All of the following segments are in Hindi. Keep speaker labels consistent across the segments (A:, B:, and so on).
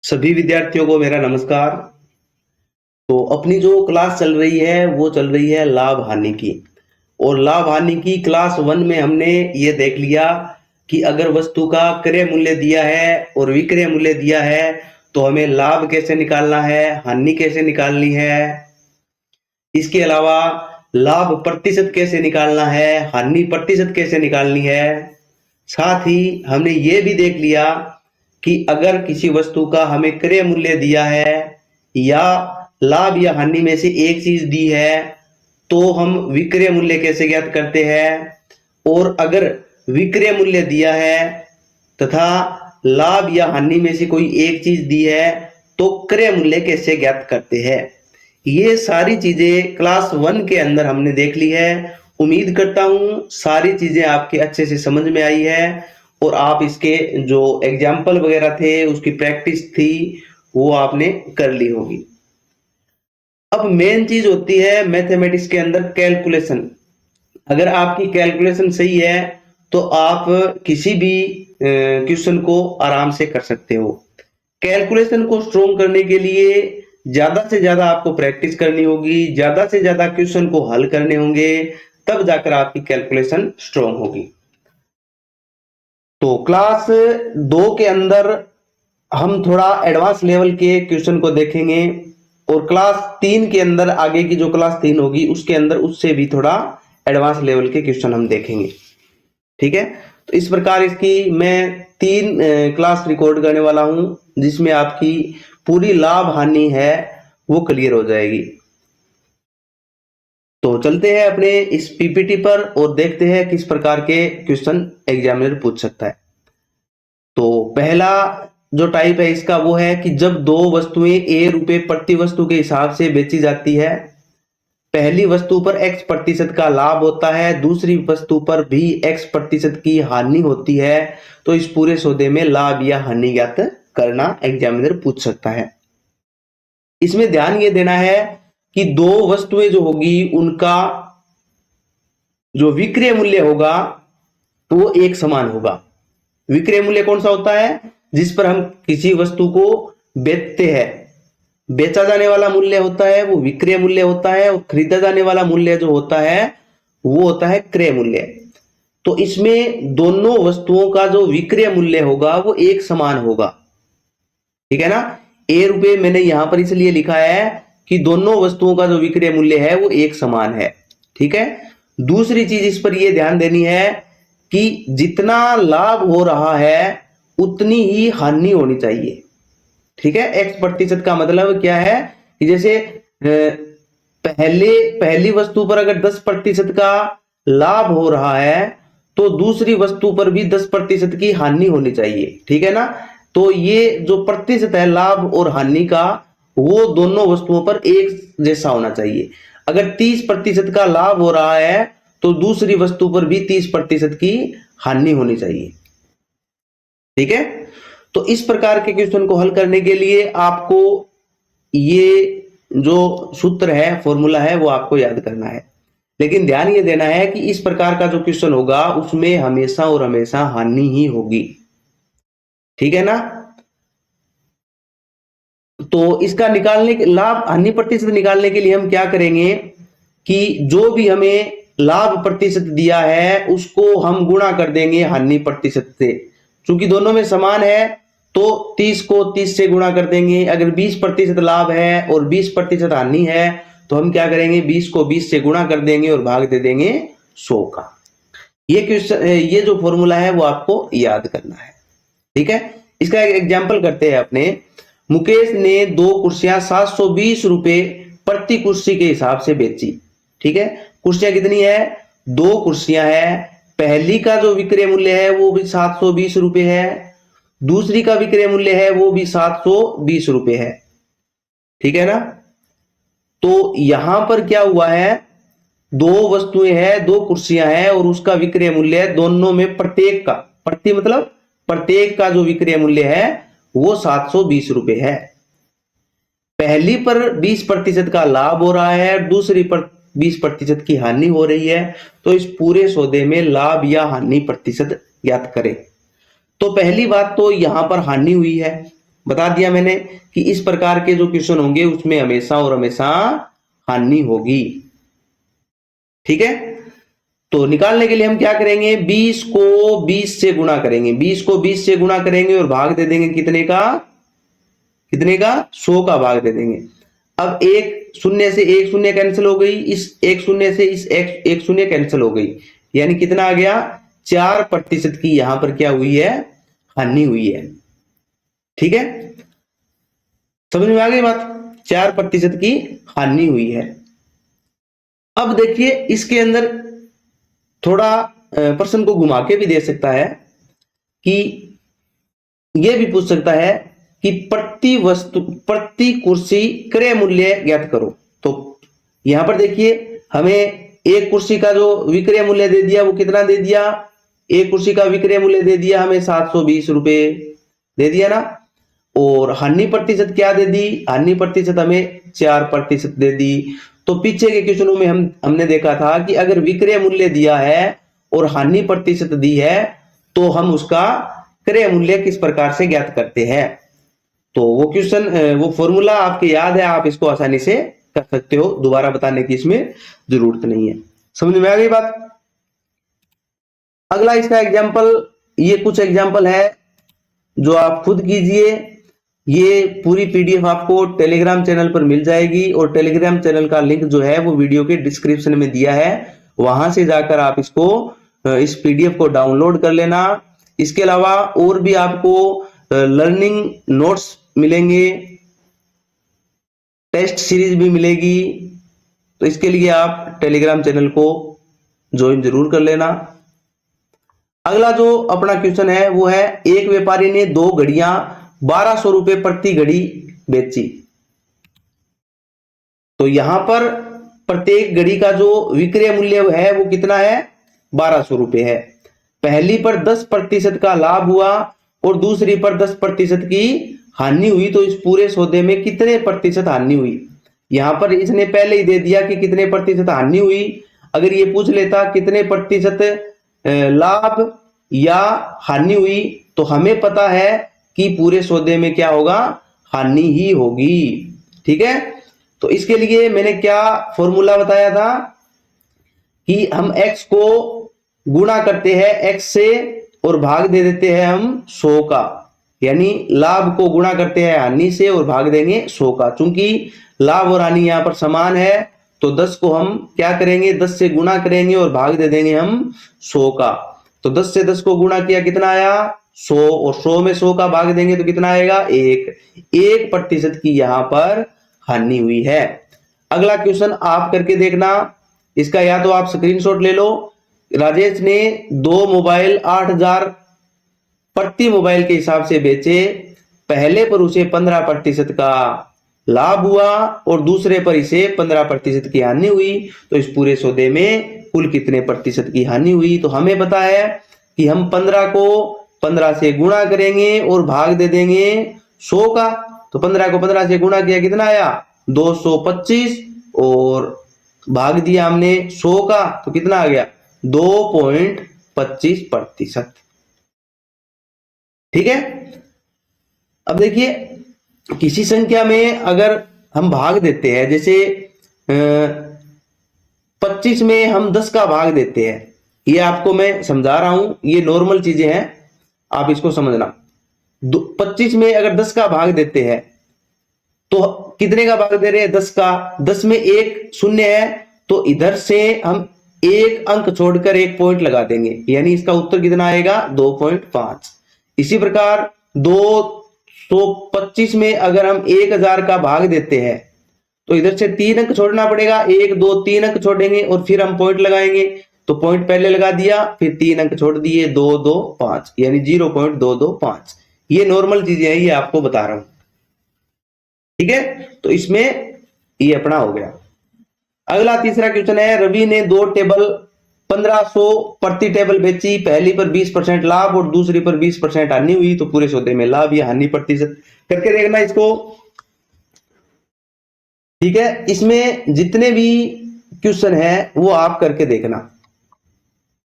A: सभी विद्यार्थियों को मेरा नमस्कार। तो अपनी जो क्लास चल रही है वो चल रही है लाभ हानि की। और लाभ हानि की क्लास 1 में हमने ये देख लिया कि अगर वस्तु का क्रय मूल्य दिया है और विक्रय मूल्य दिया है तो हमें लाभ कैसे निकालना है, हानि कैसे निकालनी है। इसके अलावा लाभ प्रतिशत कैसे निकालना है, हानि प्रतिशत कैसे निकालनी है। साथ ही हमने ये भी देख लिया कि अगर किसी वस्तु का हमें क्रय मूल्य दिया है या लाभ या हानि में से एक चीज दी है तो हम विक्रय मूल्य कैसे ज्ञात करते हैं। और अगर विक्रय मूल्य दिया है तथा लाभ या हानि में से कोई एक चीज दी है तो क्रय मूल्य कैसे ज्ञात करते हैं। ये सारी चीजें क्लास 1 के अंदर हमने देख ली है। उम्मीद करता हूं सारी चीजें आपके अच्छे से समझ में आई है और आप इसके जो एग्जाम्पल वगैरह थे उसकी प्रैक्टिस थी वो आपने कर ली होगी। अब मेन चीज होती है मैथमेटिक्स के अंदर कैलकुलेशन। अगर आपकी कैलकुलेशन सही है तो आप किसी भी क्वेश्चन को आराम से कर सकते हो। कैलकुलेशन को स्ट्रोंग करने के लिए ज्यादा से ज्यादा आपको प्रैक्टिस करनी होगी, ज्यादा से ज्यादा क्वेश्चन को हल करने होंगे, तब जाकर आपकी कैलकुलेशन स्ट्रोंग होगी। तो क्लास 2 के अंदर हम थोड़ा एडवांस लेवल के क्वेश्चन को देखेंगे और क्लास 3 के अंदर आगे की जो क्लास 3 होगी उसके अंदर उससे भी थोड़ा एडवांस लेवल के क्वेश्चन हम देखेंगे। ठीक है, तो इस प्रकार इसकी मैं 3 क्लास रिकॉर्ड करने वाला हूं जिसमें आपकी पूरी लाभ हानि है वो क्लियर हो जाएगी। तो चलते हैं अपने इस पीपीटी पर और देखते हैं किस प्रकार के क्वेश्चन एग्जामिनर पूछ सकता है। तो पहला जो टाइप है इसका वो है कि जब दो वस्तुएं ए रुपए प्रति वस्तु के हिसाब से बेची जाती है, पहली वस्तु पर x प्रतिशत का लाभ होता है, दूसरी वस्तु पर भी x प्रतिशत की हानि होती है, तो इस पूरे सौदे में लाभ या हानि ज्ञात करना एग्जामिनर पूछ सकता है। इसमें ध्यान ये देना है कि दो वस्तुएं जो होगी उनका जो विक्रय मूल्य होगा वो एक समान होगा। विक्रय मूल्य कौन सा होता है? जिस पर हम किसी वस्तु को बेचते हैं, बेचा जाने वाला मूल्य होता है वो विक्रय मूल्य होता है और खरीदा जाने वाला मूल्य जो होता है वो होता है क्रय मूल्य। तो इसमें दोनों वस्तुओं का जो विक्रय मूल्य होगा वो एक समान होगा। ठीक है ना, ए रुपए मैंने यहां पर इसलिए लिखा है कि दोनों वस्तुओं का जो विक्रय मूल्य है वो एक समान है। ठीक है, दूसरी चीज इस पर यह ध्यान देनी है कि जितना लाभ हो रहा है उतनी ही हानि होनी चाहिए। ठीक है, x प्रतिशत का मतलब क्या है कि जैसे पहली वस्तु पर अगर 10% का लाभ हो रहा है तो दूसरी वस्तु पर भी 10% की हानि होनी चाहिए। ठीक है ना, तो ये जो प्रतिशत है लाभ और हानि का वो दोनों वस्तुओं पर एक जैसा होना चाहिए। अगर 30% का लाभ हो रहा है तो दूसरी वस्तु पर भी 30% की हानि होनी चाहिए। ठीक है, तो इस प्रकार के क्वेश्चन को हल करने के लिए आपको ये जो सूत्र है, फॉर्मूला है, वो आपको याद करना है। लेकिन ध्यान ये देना है कि इस प्रकार का जो क्वेश्चन होगा उसमें हमेशा और हमेशा हानि ही होगी। ठीक है ना, तो इसका निकालने के लाभ हानि प्रतिशत निकालने के लिए हम क्या करेंगे कि जो भी हमें लाभ प्रतिशत दिया है उसको हम गुणा कर देंगे हानि प्रतिशत से। चूंकि दोनों में समान है तो 30 को 30 से गुणा कर देंगे। अगर 20% लाभ है और 20% हानि है तो हम क्या करेंगे, 20 को 20 से गुणा कर देंगे और भाग दे देंगे 100 का। ये क्वेश्चन, ये जो फॉर्मूला है वो आपको याद करना है। ठीक है, इसका एक एग्जाम्पल करते हैं अपने। मुकेश ने 2 कुर्सियां 720 रुपए प्रति कुर्सी के हिसाब से बेची। ठीक है, कुर्सियां कितनी है? 2 कुर्सियां है। पहली का जो विक्रय मूल्य है वो भी 720 रुपए है, दूसरी का विक्रय मूल्य है वो भी 720 रुपए है। ठीक है ना, तो यहां पर क्या हुआ है, 2 वस्तुएं हैं, 2 कुर्सियां हैं और उसका विक्रय मूल्य है दोनों में प्रत्येक का, प्रति मतलब प्रत्येक का जो विक्रय मूल्य है वो 720 रुपए है। पहली पर 20% का लाभ हो रहा है, दूसरी पर 20% की हानि हो रही है, तो इस पूरे सौदे में लाभ या हानि प्रतिशत ज्ञात करें। तो पहली बात तो यहां पर हानि हुई है बता दिया मैंने कि इस प्रकार के जो क्वेश्चन होंगे उसमें हमेशा और हमेशा हानि होगी। ठीक है, तो निकालने के लिए हम क्या करेंगे, 20 को 20 से गुणा करेंगे, 20 को 20 से गुणा करेंगे और भाग दे देंगे कितने का, 100 का भाग दे देंगे। अब एक शून्य से एक शून्य कैंसिल हो गई, इस एक शून्य से इस एक शून्य कैंसिल हो गई, यानी कितना आ गया, 4% की यहां पर क्या हुई है, हानि हुई है। ठीक है, समझ में आ गई बात, 4% की हानि हुई है। अब देखिए इसके अंदर थोड़ा प्रश्न को घुमा के भी दे सकता है कि यह भी पूछ सकता है कि प्रति कुर्सी क्रय मूल्य ज्ञात करो। तो यहां पर देखिए हमें एक कुर्सी का जो विक्रय मूल्य दे दिया वो कितना दे दिया, एक कुर्सी का विक्रय मूल्य दे दिया हमें 720 रुपए दे दिया ना, और हानि प्रतिशत क्या दे दी, हानि प्रतिशत हमें 4% दे दी। तो पीछे के क्वेश्चनों में हमने देखा था कि अगर विक्रय मूल्य दिया है और हानि प्रतिशत दी है तो हम उसका क्रय मूल्य किस प्रकार से ज्ञात करते हैं। तो वो क्वेश्चन, वो फॉर्मूला आपके याद है, आप इसको आसानी से कर सकते हो, दोबारा बताने की इसमें जरूरत नहीं है। समझ में आ गई बात। अगला इसका एग्जाम्पल, ये कुछ एग्जाम्पल है जो आप खुद कीजिए। ये पूरी पीडीएफ आपको टेलीग्राम चैनल पर मिल जाएगी और टेलीग्राम चैनल का लिंक जो है वो वीडियो के डिस्क्रिप्शन में दिया है, वहां से जाकर आप इसको इस पीडीएफ को डाउनलोड कर लेना। इसके अलावा और भी आपको लर्निंग नोट्स मिलेंगे, टेस्ट सीरीज भी मिलेगी, तो इसके लिए आप टेलीग्राम चैनल को ज्वाइन जरूर कर लेना। अगला जो अपना क्वेश्चन है वो है, एक व्यापारी ने 2 घड़ियां 1200 रुपए प्रति घड़ी बेची। तो यहां पर प्रत्येक घड़ी का जो विक्रय मूल्य है वो कितना है, 1200 रुपए है। पहली पर 10% का लाभ हुआ और दूसरी पर 10% की हानि हुई, तो इस पूरे सौदे में कितने प्रतिशत हानि हुई। यहां पर इसने पहले ही दे दिया कि कितने प्रतिशत हानि हुई। अगर ये पूछ लेता कितने प्रतिशत लाभ या हानि हुई, तो हमें पता है कि पूरे सौदे में क्या होगा, हानि ही होगी। ठीक है, तो इसके लिए मैंने क्या फॉर्मूला बताया था कि हम x को गुणा करते हैं x से और भाग दे देते हैं हम 100 का, यानी लाभ को गुणा करते हैं हानि से और भाग देंगे 100 का। चूंकि लाभ और हानि यहां पर समान है तो 10 को हम क्या करेंगे, 10 से गुणा करेंगे और भाग दे देंगे हम 100 का। तो 10 से 10 को गुणा किया, कितना आया 100, और 100 में 100 का भाग देंगे तो कितना आएगा 1% की यहां पर हानि हुई है। अगला क्वेश्चन आप करके देखना, इसका या तो आप स्क्रीनशॉट ले लो। राजेश ने 2 मोबाइल 8000 प्रति मोबाइल के हिसाब से बेचे, पहले पर उसे 15% का लाभ हुआ और दूसरे पर इसे 15% की हानि हुई, तो इस पूरे सौदे में कुल कितने प्रतिशत की हानि हुई। तो हमें पता है कि हम 15 को 15 से गुणा करेंगे और भाग दे देंगे 100 का। तो 15 को 15 से गुणा किया, कितना आया 225, और भाग दिया हमने 100 का, तो कितना आ गया 2.25%। ठीक है, अब देखिए किसी संख्या में अगर हम भाग देते हैं, जैसे 25 में हम 10 का भाग देते हैं, ये आपको मैं समझा रहा हूं, ये नॉर्मल चीजें हैं, आप इसको समझना। 25 में अगर 10 का भाग देते हैं तो कितने का भाग दे रहे हैं, 10 का। 10 में एक शून्य है तो इधर से हम एक अंक छोड़कर एक पॉइंट लगा देंगे, यानी इसका उत्तर कितना आएगा 2.5। इसी प्रकार 225 में अगर हम 1000 का भाग देते हैं तो इधर से 3 अंक छोड़ना पड़ेगा, 1 2 3 अंक छोड़ेंगे और फिर हम पॉइंट लगाएंगे। तो पॉइंट पहले लगा दिया, फिर 3 अंक छोड़ दिए, 2 2 5, यानी 0.225। ये नॉर्मल चीजें हैं, ये आपको बता रहा हूं। ठीक है, तो इसमें ये अपना हो गया। अगला तीसरा क्वेश्चन है, रवि ने 2 टेबल 1500 प्रति टेबल बेची, पहली पर 20% लाभ और दूसरी पर 20% हानि हुई, तो पूरे सौदे में लाभ या हानि प्रतिशत करके देखना इसको। ठीक है, इसमें जितने भी क्वेश्चन है वो आप करके देखना,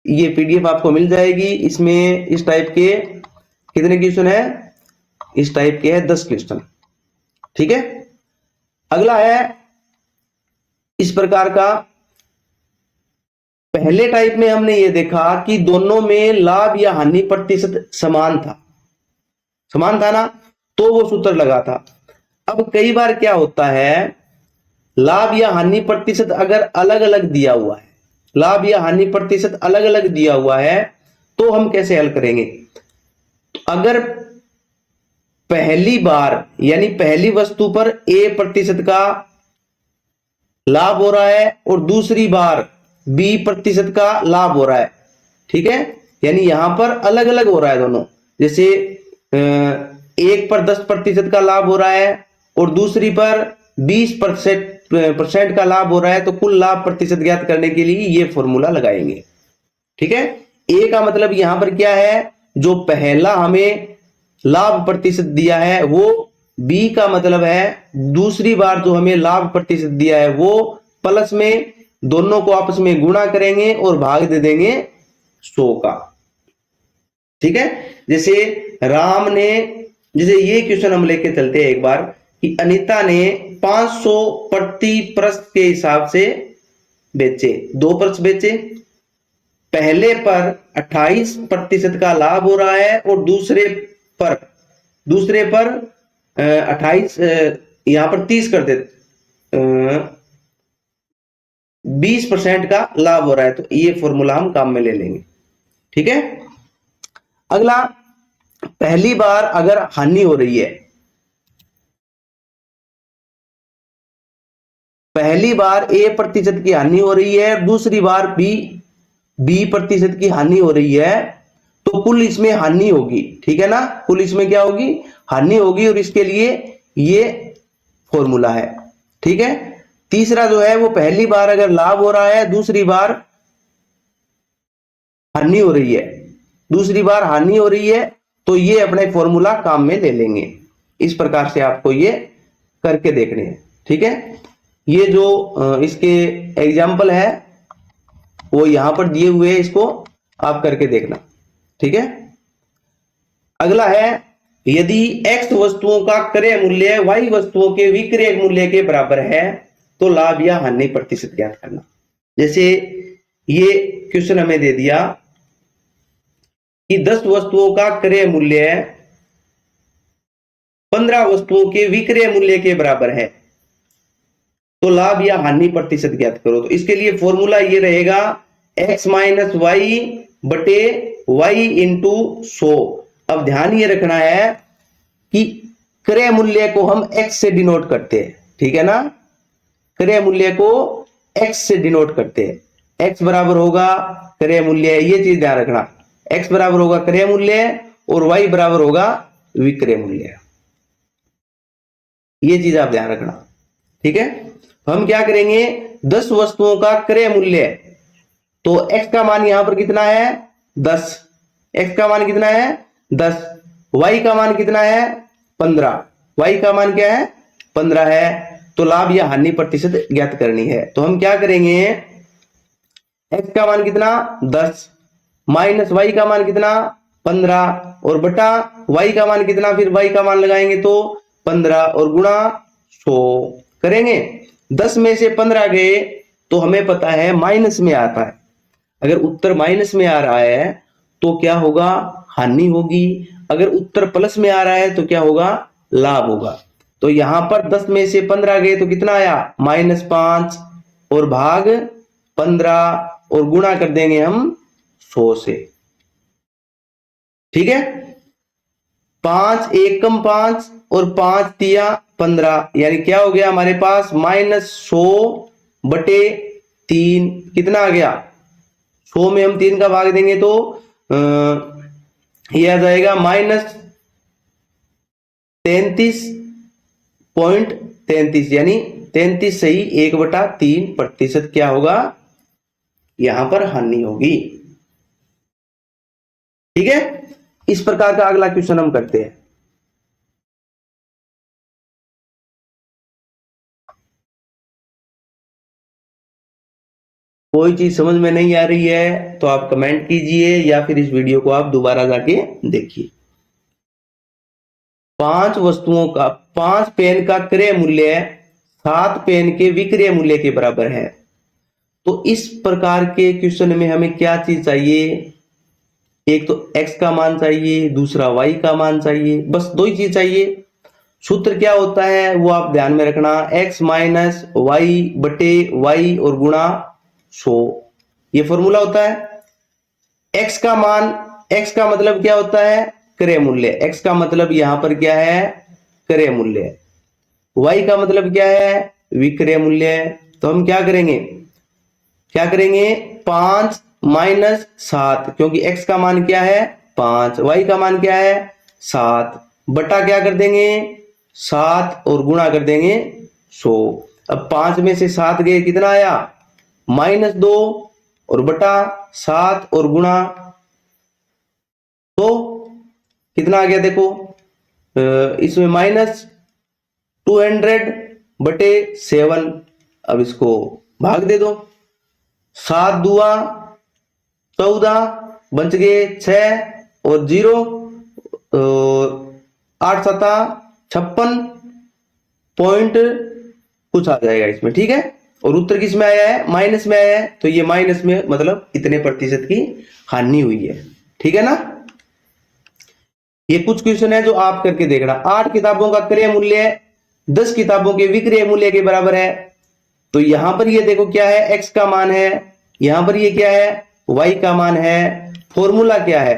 A: ये पीडीएफ आपको मिल जाएगी। इसमें इस टाइप के कितने क्वेश्चन है, इस टाइप के है 10 क्वेश्चन। ठीक है, अगला है इस प्रकार का। पहले टाइप में हमने ये देखा कि दोनों में लाभ या हानि प्रतिशत समान था ना, तो वो सूत्र लगा था। अब कई बार क्या होता है, लाभ या हानि प्रतिशत अगर अलग अलग दिया हुआ है, लाभ या हानि प्रतिशत अलग अलग दिया हुआ है, तो हम कैसे हल करेंगे। अगर पहली बार यानी पहली वस्तु पर A% का लाभ हो रहा है और दूसरी बार B% का लाभ हो रहा है, ठीक है, यानी यहां पर अलग अलग हो रहा है दोनों। जैसे एक पर 10% का लाभ हो रहा है और दूसरी पर 20% का लाभ हो रहा है, तो कुल लाभ प्रतिशत ज्ञात करने के लिए ये फॉर्मूला लगाएंगे। ठीक है, ए का मतलब यहां पर क्या है, जो पहला हमें लाभ प्रतिशत दिया है वो, बी का मतलब है दूसरी बार जो हमें लाभ प्रतिशत दिया है वो, प्लस में दोनों को आपस में गुणा करेंगे और भाग दे देंगे 100 का। ठीक है, जैसे राम ने, जैसे ये क्वेश्चन हम लेके चलते हैं एक बार कि अनीता ने 500 प्रति प्रश्न के हिसाब से बेचे, 2 प्रश्न बेचे। पहले पर 28% का लाभ हो रहा है और दूसरे पर 28, यहां पर 30 कर दे, 20% का लाभ हो रहा है, तो ये फॉर्मूला हम काम में ले लेंगे। ठीक है, अगला, पहली बार अगर हानि हो रही है, पहली बार A% की हानि हो रही है, दूसरी बार B% की हानि हो रही है, तो कुल इसमें हानि होगी। ठीक है ना, कुल इसमें क्या होगी, हानि होगी, और इसके लिए ये फॉर्मूला है। ठीक है, तीसरा जो है वो पहली बार अगर लाभ हो रहा है, दूसरी बार हानि हो रही है, दूसरी बार हानि हो रही है, तो ये अपने फॉर्मूला काम में ले लेंगे। इस प्रकार से आपको ये करके देखने हैं। ठीक है, ये जो इसके एग्जाम्पल है वो यहां पर दिए हुए हैं, इसको आप करके देखना। ठीक है, अगला है, यदि x वस्तुओं का क्रय मूल्य y वस्तुओं के विक्रय मूल्य के बराबर है, तो लाभ या हानि प्रतिशत ज्ञात करना। जैसे ये क्वेश्चन हमें दे दिया कि 10 वस्तुओं का क्रय मूल्य 15 वस्तुओं के विक्रय मूल्य के बराबर है, तो लाभ या हानि प्रतिशत ज्ञात करो। तो इसके लिए फॉर्मूला ये रहेगा x माइनस वाई बटे वाई इंटू 100। अब ध्यान ये रखना है कि क्रय मूल्य को हम x से डिनोट करते हैं। ठीक है ना, क्रय मूल्य को x से डिनोट करते हैं। x बराबर होगा क्रय मूल्य, ये चीज ध्यान रखना, x बराबर होगा क्रय मूल्य और y बराबर होगा विक्रय मूल्य, ये चीज आप ध्यान रखना। ठीक है, हम क्या करेंगे, 10 वस्तुओं का क्रय मूल्य, तो x का मान यहां पर कितना है 10, x का मान कितना है 10, y का मान कितना है 15, y का मान क्या है 15 है, तो लाभ या हानि प्रतिशत ज्ञात करनी है। तो हम क्या करेंगे, x का मान कितना 10 माइनस y का मान कितना 15 और बटा y का मान कितना, फिर y का मान लगाएंगे तो 15 और गुणा 100 करेंगे। 10 में से 15 गए तो हमें पता है माइनस में आता है, अगर उत्तर माइनस में आ रहा है तो क्या होगा, हानि होगी। अगर उत्तर प्लस में आ रहा है तो क्या होगा, लाभ होगा। तो यहां पर 10 में से 15 गए तो कितना आया -5 और भाग 15 और गुणा कर देंगे हम 100 से। ठीक है, 5 एकम 5 और 5 तिया 15, यानी क्या हो गया हमारे पास -100 बटे 3, कितना आ गया 100 में हम 3 का भाग देंगे तो ये आ जाएगा -33.33, यानी 33 सही 1/3% क्या होगा, यहां पर हानि होगी। ठीक है, इस प्रकार का अगला क्वेश्चन हम करते हैं। कोई चीज समझ में नहीं आ रही है तो आप कमेंट कीजिए या फिर इस वीडियो को आप दोबारा जाके देखिए। 5 वस्तुओं का 5 पेन का क्रय मूल्य 7 पेन के विक्रय मूल्य के बराबर है। तो इस प्रकार के क्वेश्चन में हमें क्या चीज चाहिए, एक तो x का मान चाहिए, दूसरा y का मान चाहिए, बस दो ही चीज चाहिए। सूत्र क्या होता है वो आप ध्यान में रखना, x माइनस वाई बटे वाई और गुणा 100, ये फॉर्मूला होता है। x का मान, x का मतलब क्या होता है, क्रय मूल्य, x का मतलब यहां पर क्या है, क्रय मूल्य, y का मतलब क्या है, विक्रय मूल्य। तो हम क्या करेंगे, 5 माइनस 7, क्योंकि x का मान क्या है 5, y का मान क्या है 7, बटा क्या कर देंगे 7 और गुणा कर देंगे 100। अब 5 में से 7 गए कितना आया -2 और बटा 7 और गुणा तो कितना आ गया देखो, इसमें -200 बटे 7। अब इसको भाग दे दो, 7 दुआ 14, बच गए 6 और 0, 8 सता 56 पॉइंट कुछ आ जाएगा इसमें, ठीक है। और उत्तर किस में आया है, माइनस में आया है, तो ये माइनस में मतलब इतने प्रतिशत की हानि हुई है, ठीक है ना। ये कुछ क्वेश्चन है जो आप करके देखना। 8 किताबों का क्रय मूल्य 10 किताबों के विक्रय मूल्य के बराबर है। तो यहां पर ये देखो क्या है, x का मान है, यहां पर ये क्या है, y का मान है। फॉर्मूला क्या है,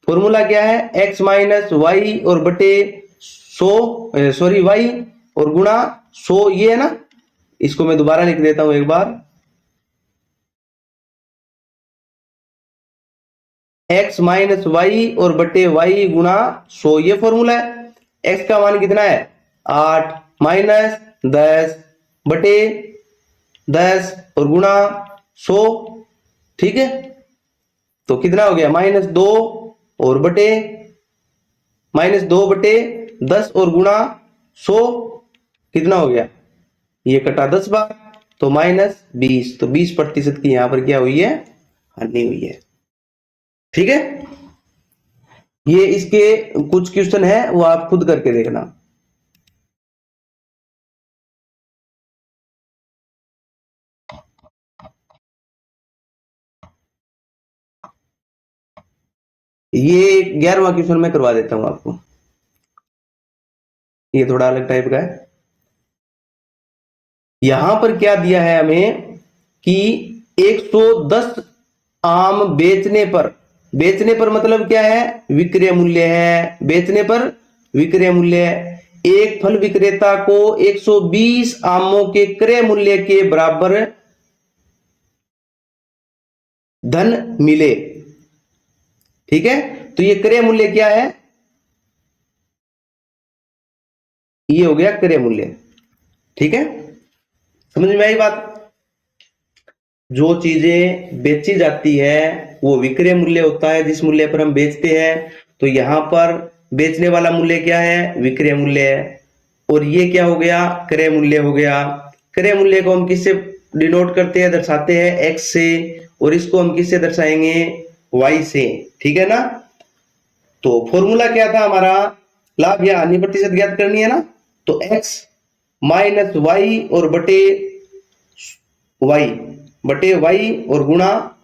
A: फॉर्मूला क्या है, x माइनस वाई और बटे 100, सॉरी y और गुणा 100, ये है ना। इसको मैं दोबारा लिख देता हूं एक बार, x माइनस वाई और बटे वाई गुणा 100, ये फॉर्मूला है। x का मान कितना है 8 माइनस 10 बटे 10 और गुणा 100, ठीक है। तो कितना हो गया -2 और बटे -2 बटे 10 और गुणा 100, कितना हो गया, ये कटा 10 बार तो -20, तो 20% की यहां पर क्या हुई है, हानि हुई है, ठीक है। ये इसके कुछ क्वेश्चन है वो आप खुद करके देखना। ये 11वां क्वेश्चन मैं करवा देता हूं आपको, ये थोड़ा अलग टाइप का है। यहां पर क्या दिया है हमें कि 110 आम बेचने पर, बेचने पर मतलब क्या है, विक्रय मूल्य है, बेचने पर विक्रय मूल्य है। एक फल विक्रेता को 120 आमों के क्रय मूल्य के बराबर धन मिले, ठीक है। तो ये क्रय मूल्य क्या है, ये हो गया क्रय मूल्य, ठीक है। समझ में आई बात। जो चीजें बेची जाती है वो विक्रय मूल्य होता है, जिस मूल्य पर हम बेचते हैं। तो यहां पर बेचने वाला मूल्य क्या है, विक्रय मूल्य है, और ये क्या हो गया, क्रय मूल्य हो गया। क्रय मूल्य को हम किससे डिनोट करते हैं, दर्शाते हैं x से, और इसको हम किससे दर्शाएंगे, y से, ठीक है ना। तो फॉर्मूला क्या था हमारा, लाभ या हानि प्रतिशत ज्ञात करनी है ना। तो x माइनस वाई और बटे वाई और गुणा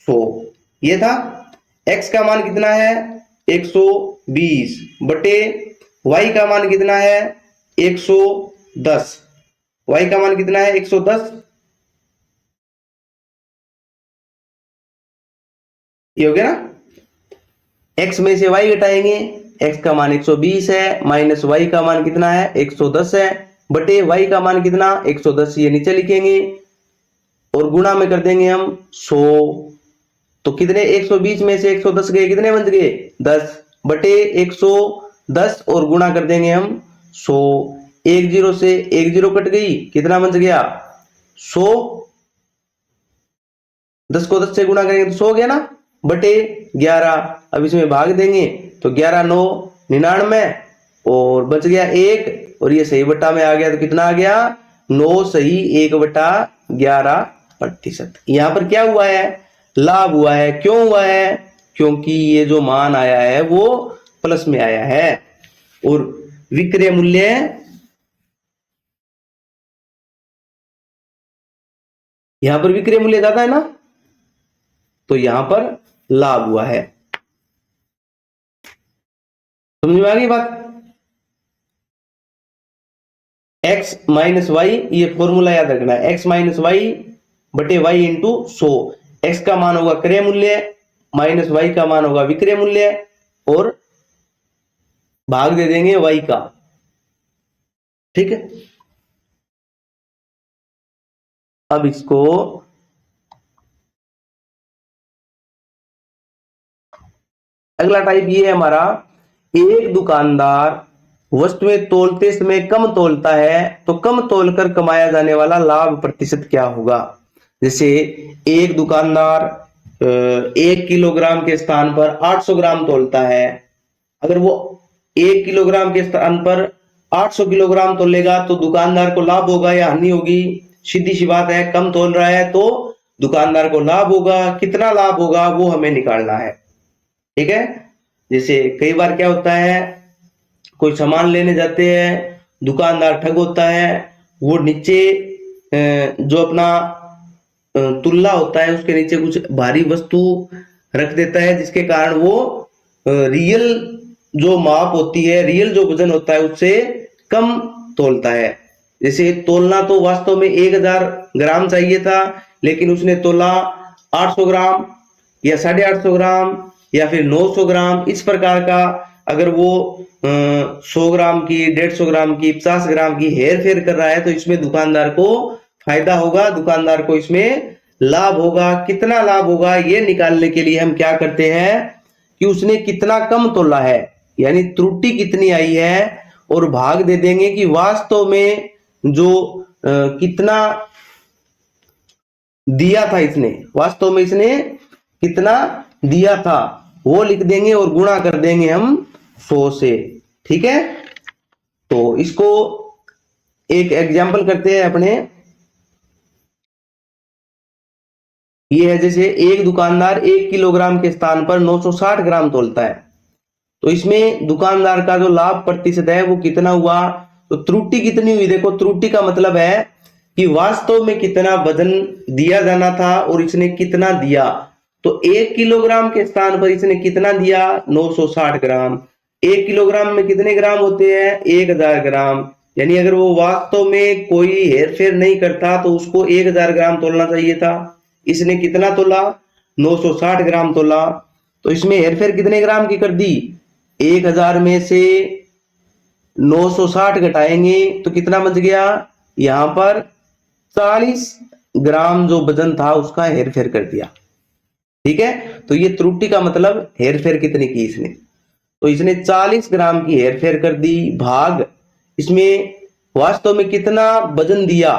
A: 100, ये था। x का मान कितना है 120 बटे y का मान कितना है 110, y का मान कितना है 110, ये हो गया ना। x में से y घटाएंगे, x का मान 120 है, माइनस y का मान कितना है 110 है, बटे y का मान कितना 110, ये नीचे लिखेंगे, और गुणा में कर देंगे हम 100। तो कितने, 120 में से 110 गए, कितने बच गए 10, बटे 110 और गुणा कर देंगे हम 100। 1 0 से 1 0 कट गई, कितना बच गया 100, 10 को 10 से गुणा करेंगे तो 100 हो गया ना, बटे 11। अब इसमें भाग देंगे तो 11 9 99 और बच गया 1, और ये सही बटा में आ गया, तो कितना आ गया 9 सही 1/11%। यहां पर क्या हुआ है, लाभ हुआ है। क्यों हुआ है, क्योंकि ये जो मान आया है वो प्लस में आया है, और विक्रय मूल्य यहां पर विक्रय मूल्य ज्यादा है ना, तो यहां पर लाभ हुआ है। समझ में आ गई बात? एक्स माइनस वाई, ये फॉर्मूला याद रखना है, एक्स माइनस वाई बटे वाई इंटू 100। एक्स का मान होगा क्रय मूल्य, माइनस वाई का मान होगा विक्रय मूल्य, और भाग दे देंगे वाई का। ठीक है, अब इसको अगला टाइप ये है हमारा, एक दुकानदार वस्तुएं तोलते समय कम तोलता है तो कम तोलकर कमाया जाने वाला लाभ प्रतिशत क्या होगा। जैसे एक दुकानदार 1 किलोग्राम के स्थान पर 800 ग्राम तोलता है, अगर वो 1 किलोग्राम के स्थान पर 800 किलोग्राम तोलेगा तो दुकानदार को लाभ होगा या हानि होगी? सीधी सी बात है, कम तोल रहा है तो दुकानदार को लाभ होगा। कितना लाभ होगा वो हमें निकालना है। ठीक है, जैसे कई बार क्या होता है, कोई सामान लेने जाते हैं, दुकानदार ठग होता है, वो नीचे जो अपना तुल्ला होता है उसके नीचे कुछ भारी वस्तु रख देता है, जिसके कारण वो रियल जो माप होती है, रियल जो वजन होता है उससे कम तोलता है। जैसे तोलना तो वास्तव में 1000 ग्राम चाहिए था, लेकिन उसने तोला 800 ग्राम या 850 ग्राम या फिर 900 ग्राम, इस प्रकार का। अगर वो 100 ग्राम की, 150 ग्राम की, 50 ग्राम की हेर फेर कर रहा है तो इसमें दुकानदार को फायदा होगा, दुकानदार को इसमें लाभ होगा। कितना लाभ होगा ये निकालने के लिए हम क्या करते हैं कि उसने कितना कम तोला है, यानी त्रुटि कितनी आई है, और भाग दे देंगे कि वास्तव में जो कितना दिया था इसने, वास्तव में इसने कितना दिया था वो लिख देंगे और गुणा कर देंगे हम 100 से। ठीक है, तो इसको एक एग्जांपल करते हैं अपने। ये है, जैसे एक दुकानदार 1 किलोग्राम के स्थान पर 960 ग्राम तोलता है, तो इसमें दुकानदार का जो लाभ प्रतिशत है वो कितना हुआ, तो त्रुटि कितनी हुई? देखो, त्रुटि का मतलब है कि वास्तव में कितना वजन दिया जाना था और इसने कितना दिया। तो 1 किलोग्राम के स्थान पर इसने कितना दिया? 960 ग्राम। 1 किलोग्राम में कितने ग्राम होते हैं? 1000 ग्राम। यानी अगर वो वास्तव में कोई हेरफेर नहीं करता तो उसको 1000 ग्राम तोलना चाहिए था। इसने कितना तोला? 960 ग्राम तोला। तो इसमें हेरफेर कितने ग्राम की कर दी? 1000 में से 960 घटाएंगे तो कितना बच गया? यहां पर 40 ग्राम जो वजन था उसका हेरफेर कर दिया। ठीक है, तो ये त्रुटि का मतलब हेरफेर कितनी की इसने, तो इसने 40 ग्राम की हेरफेर कर दी, भाग इसमें वास्तव में कितना वजन दिया,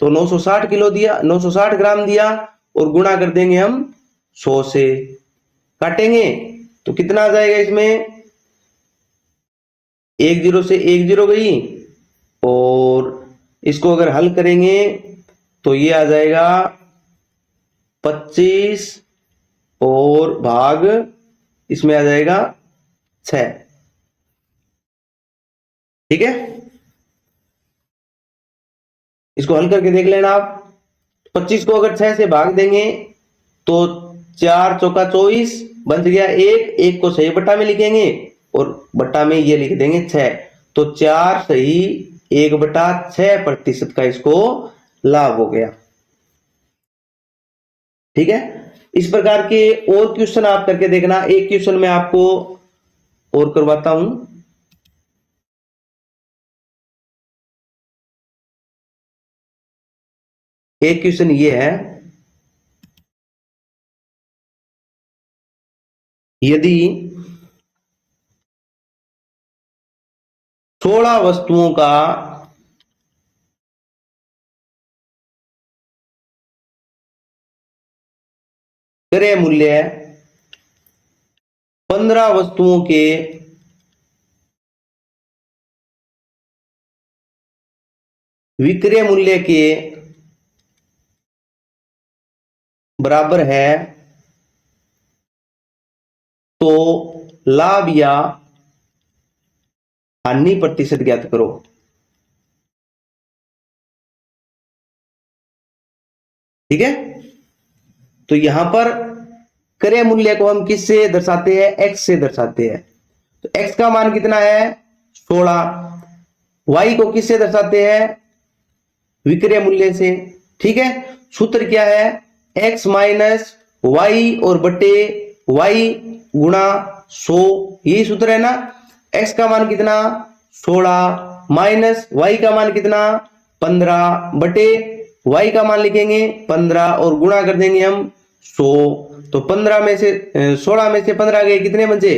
A: तो 960 किलो दिया, 960 ग्राम दिया, और गुणा कर देंगे हम 100 से। काटेंगे तो कितना आ जाएगा इसमें? 10 से 10 गई, और इसको अगर हल करेंगे तो ये आ जाएगा 25, और भाग इसमें आ जाएगा 6। ठीक है, इसको हल करके देख लेना आप। 25 को अगर 6 से भाग देंगे तो 4 चौका 24 बच गया, एक को सही बट्टा में लिखेंगे और बट्टा में ये लिख देंगे 6, तो 4 सही 1/6% का इसको लाभ हो गया। ठीक है, इस प्रकार के और क्वेश्चन आप करके देखना। एक क्वेश्चन मैं आपको और करवाता हूं। एक क्वेश्चन ये है, यदि 16 वस्तुओं का क्रय मूल्य 15 वस्तुओं के विक्रय मूल्य के बराबर है, तो लाभ या हानि प्रतिशत ज्ञात करो। ठीक है, तो यहां पर क्रय मूल्य को हम किससे दर्शाते हैं? एक्स से दर्शाते हैं। तो एक्स का मान कितना है? 16। वाई को किससे दर्शाते हैं? विक्रय मूल्य से। ठीक है, सूत्र क्या है? एक्स माइनस वाई और बटे वाई गुणा 100, यही सूत्र है ना। एक्स का मान कितना? 16 माइनस वाई का मान कितना? 15 बटे वाई का मान लिखेंगे 15 और गुणा कर देंगे हम 100। तो 15 में से 16 में से 15 गए, कितने बचे?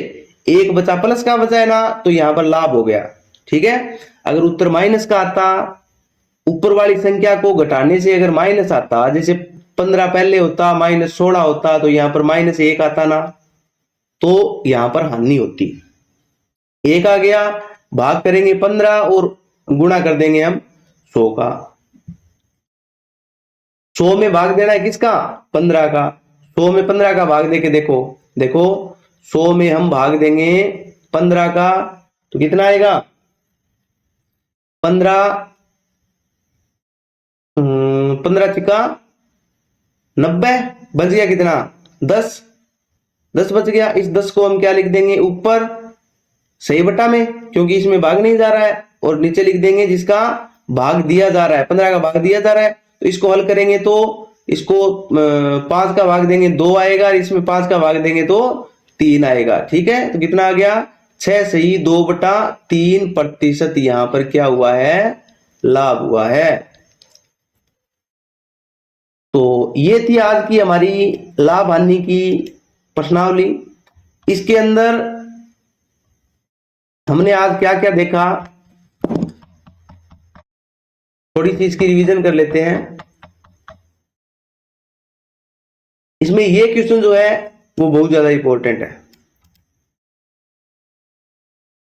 A: एक बचा, प्लस का बचा है ना, तो यहां पर लाभ हो गया। ठीक है, अगर उत्तर माइनस का आता, ऊपर वाली संख्या को घटाने से अगर माइनस आता, जैसे 15 पहले होता माइनस 16 होता, तो यहां पर -1 आता ना, तो यहां पर हानि होती। 1 आ गया, भाग करेंगे 15 और गुणा कर देंगे हम 100 का। 100 में भाग देना है किसका? 15 का। 100 में 15 का भाग देके देखो, देखो 100 में हम भाग देंगे 15 का, तो कितना आएगा? 15 15 छिका 90, बच गया कितना? 10। 10 बच गया। इस 10 को हम क्या लिख देंगे? ऊपर सही बटा में, क्योंकि इसमें भाग नहीं जा रहा है, और नीचे लिख देंगे जिसका भाग दिया जा रहा है, 15 का भाग दिया जा रहा है। तो इसको हल करेंगे तो इसको 5 का भाग देंगे 2 आएगा, और इसमें 5 का भाग देंगे तो 3 आएगा। ठीक है, तो कितना आ गया? 6 सही 2/3% यहां पर क्या हुआ है? लाभ हुआ है। तो ये थी आज की हमारी लाभ हानि की प्रश्नावली। इसके अंदर हमने आज क्या क्या देखा, थोड़ी सी इसकी रिवीजन कर लेते हैं। इसमें ये क्वेश्चन जो है वो बहुत ज्यादा इंपॉर्टेंट है।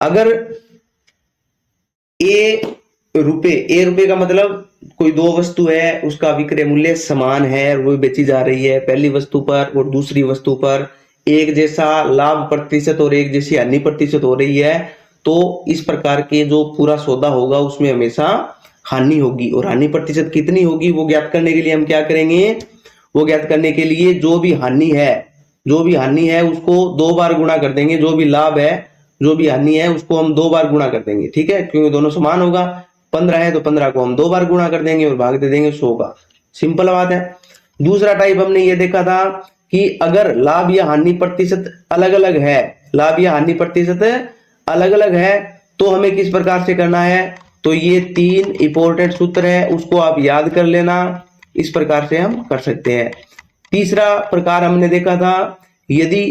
A: अगर ए रुपए का मतलब कोई दो वस्तु है, उसका विक्रय मूल्य समान है, वो बेची जा रही है, पहली वस्तु पर और दूसरी वस्तु पर एक जैसा लाभ प्रतिशत और एक जैसी हानि प्रतिशत हो रही है, तो इस प्रकार के जो पूरा सौदा होगा उसमें हमेशा हानि होगी। और हानि प्रतिशत कितनी होगी वो ज्ञात करने के लिए हम क्या करेंगे? वो ज्ञात करने के लिए जो भी हानि है उसको 2 बार गुणा कर देंगे, जो भी लाभ है, जो भी हानि है उसको हम 2 बार गुणा कर देंगे। ठीक है, क्योंकि दोनों समान होगा। 15 है तो 15 को हम 2 बार गुणा कर देंगे और भाग दे देंगे 100 का। सिंपल बात है। दूसरा टाइप हमने ये देखा था कि अगर लाभ या हानि प्रतिशत अलग अलग है, लाभ या हानि प्रतिशत अलग अलग है, तो हमें किस प्रकार से करना है? तो ये 3 इंपॉर्टेंट सूत्र है, उसको आप याद कर लेना। इस प्रकार से हम कर सकते हैं। तीसरा प्रकार हमने देखा था, यदि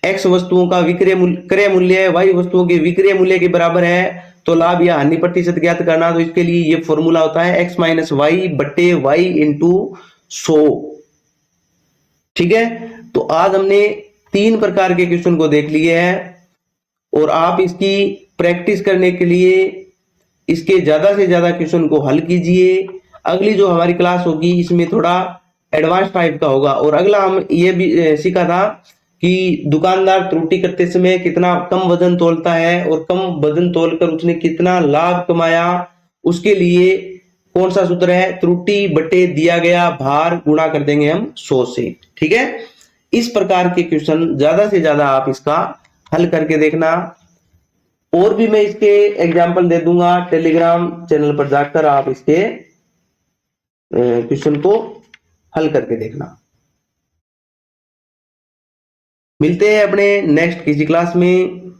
A: एक्स वस्तुओं का क्रय मूल्य वाई वस्तुओं के विक्रय मूल्य के बराबर है, तो लाभ या हानि प्रतिशत ज्ञात करना। तो इसके लिए ये फॉर्मूला होता है एक्स माइनस वाई बटे वाई इंटू 100। ठीक है, तो आज हमने 3 प्रकार के क्वेश्चन को देख लिए हैं, और आप इसकी प्रैक्टिस करने के लिए इसके ज्यादा से ज्यादा क्वेश्चन को हल कीजिए। अगली जो हमारी क्लास होगी इसमें थोड़ा एडवांस टाइप का होगा। और अगला हम ये भी सीखा था कि दुकानदार त्रुटि करते समय कितना कम वजन तोलता है, और कम वजन तोलकर उसने कितना लाभ कमाया, उसके लिए कौन सा सूत्र है? त्रुटि बटे दिया गया भार गुणा कर देंगे हम 100 से। ठीक है, इस प्रकार के क्वेश्चन ज्यादा से ज्यादा आप इसका हल करके देखना। और भी मैं इसके एग्जाम्पल दे दूंगा, टेलीग्राम चैनल पर जाकर आप इसके क्वेश्चन को हल करके देखना। मिलते हैं अपने नेक्स्ट किसी क्लास में।